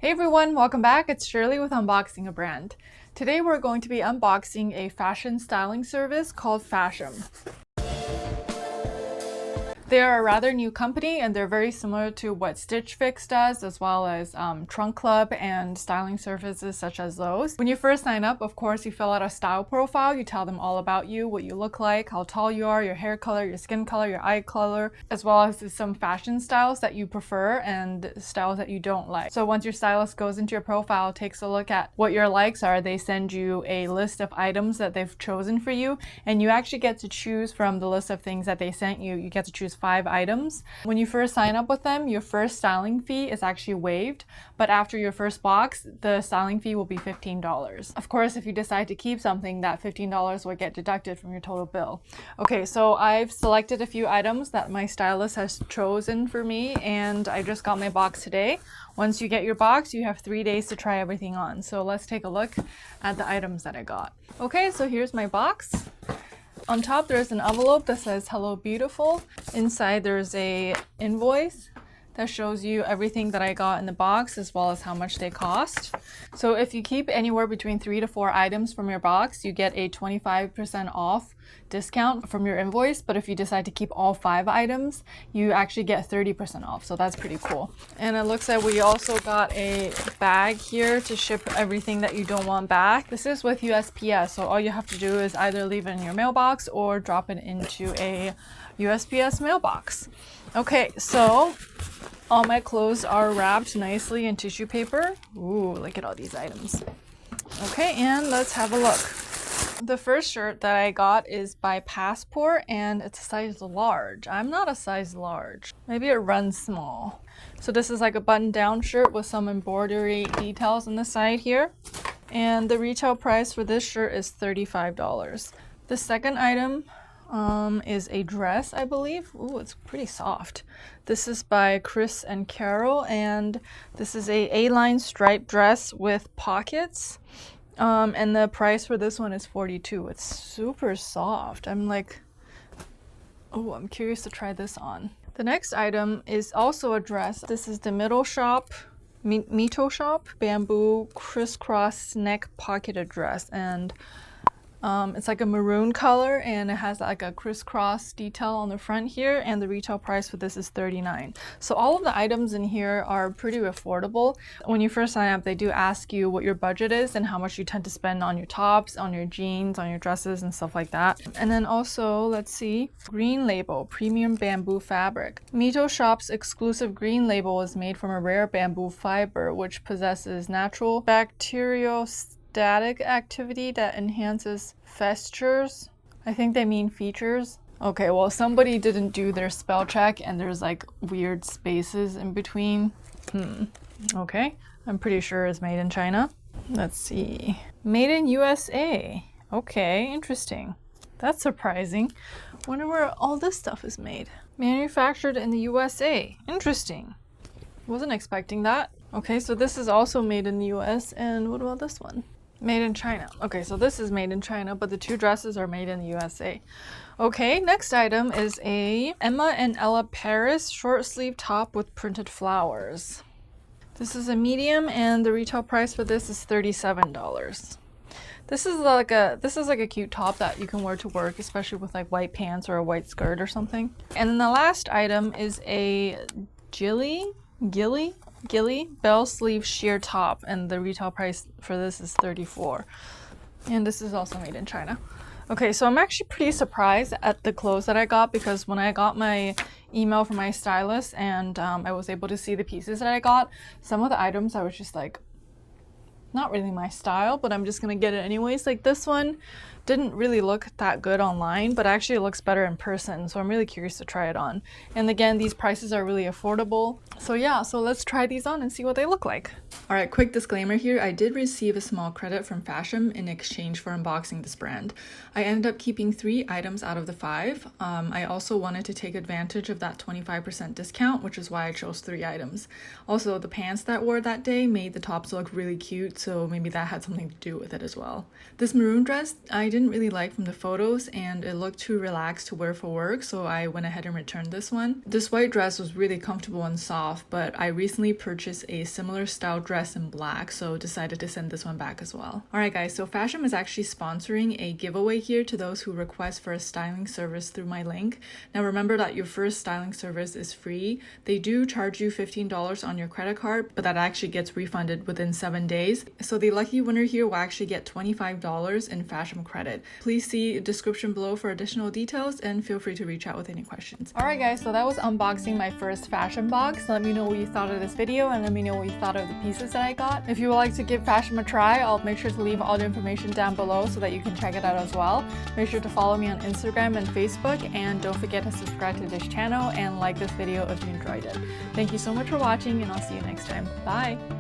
Hey everyone, welcome back. It's Shirley with Unboxing a Brand. Today we're going to be unboxing a fashion styling service called Fashom. They are a rather new company and they're very similar to what Stitch Fix does, as well as Trunk Club and styling services such as those. When you first sign up, of course, you fill out a style profile. You tell them all about you, what you look like, how tall you are, your hair color, your skin color, your eye color, as well as some fashion styles that you prefer and styles that you don't like. So once your stylist goes into your profile, takes a look at what your likes are, they send you a list of items that they've chosen for you, and you actually get to choose from the list of things that they sent you. You get to choose 5 items. When you first sign up with them, your first styling fee is actually waived, but after your first box, the styling fee will be $15. Of course, if you decide to keep something, that $15 will get deducted from your total bill. Okay, so I've selected a few items that my stylist has chosen for me, and I just got my box today. Once you get your box, you have 3 days to try everything on. So let's take a look at the items that I got. Okay, so here's my box. On top, there's an envelope that says "Hello Beautiful." Inside, there's a invoice that shows you everything that I got in the box, as well as how much they cost. So if you keep anywhere between 3 to 4 items from your box, you get a 25% off discount from your invoice. But if you decide to keep all 5 items, you actually get 30% off. So that's pretty cool. And it looks like we also got a bag here to ship everything that you don't want back. This is with USPS, so all you have to do is either leave it in your mailbox or drop it into a USPS mailbox. Okay, so all my clothes are wrapped nicely in tissue paper. Ooh, look at all these items. Okay, and let's have a look. The first shirt that I got is by Passport, and it's a size large. I'm not a size large. Maybe it runs small. So this is like a button-down shirt with some embroidery details on the side here. And the retail price for this shirt is $35. The second item is a dress, I believe. Ooh, it's pretty soft. This is by Chris and Carol, and this is a A-line striped dress with pockets. And the price for this one is $42. It's super soft. I'm curious to try this on. The next item is also a dress. This is the Mito Shop bamboo crisscross neck pocketed dress, and it's like a maroon color, and it has like a crisscross detail on the front here, and the retail price for this is $39. So all of the items in here are pretty affordable. When you first sign up, they do ask you what your budget is and how much you tend to spend on your tops, on your jeans, on your dresses, and stuff like that. And then also, let's see, Green Label premium bamboo fabric. Mito Shop's exclusive Green Label is made from a rare bamboo fiber which possesses natural bacteriostatic activity that enhances festures. I think they mean features. Okay, well, somebody didn't do their spell check and there's like weird spaces in between. Okay, I'm pretty sure it's made in China. Let's see. Made in USA. Okay, interesting. That's surprising. Wonder where all this stuff is made. Manufactured in the USA. Interesting. Wasn't expecting that. Okay, so this is also made in the US, and what about this one? Made in China. Okay, so this is made in China, but the 2 dresses are made in the USA. Okay, next item is a Emma and Ella Paris short sleeve top with printed flowers. This is a medium, and the retail price for this is $37. This is like a cute top that you can wear to work, especially with like white pants or a white skirt or something. And then the last item is a Gilly bell sleeve sheer top, and the retail price for this is $34. And this is also made in China. Okay, so I'm actually pretty surprised at the clothes that I got, because when I got my email from my stylist and I was able to see the pieces that I got, some of the items I was just like, not really my style, but I'm just gonna get it anyways. Like this one didn't really look that good online, but actually it looks better in person, so I'm really curious to try it on. And again, these prices are really affordable. So yeah, so let's try these on and see what they look like. Alright, quick disclaimer here. I did receive a small credit from Fashom in exchange for unboxing this brand. I ended up keeping 3 items out of the 5. I also wanted to take advantage of that 25% discount, which is why I chose 3 items. Also, the pants that I wore that day made the tops look really cute, so maybe that had something to do with it as well. This maroon dress I didn't really like from the photos, and it looked too relaxed to wear for work, so I went ahead and returned this one. This white dress was really comfortable and soft, but I recently purchased a similar style dress in black, so decided to send this one back as well. Alright guys, so Fashom is actually sponsoring a giveaway here to those who request for a styling service through my link. Now remember that your first styling service is free. They do charge you $15 on your credit card, but that actually gets refunded within 7 days. So the lucky winner here will actually get $25 in Fashom credit. Please see the description below for additional details and feel free to reach out with any questions. Alright guys, so that was unboxing my first Fashom box. Let me know what you thought of this video and let me know what you thought of the pieces that I got. If you would like to give Fashom a try, I'll make sure to leave all the information down below so that you can check it out as well. Make sure to follow me on Instagram and Facebook, and don't forget to subscribe to this channel and like this video if you enjoyed it. Thank you so much for watching, and I'll see you next time. Bye!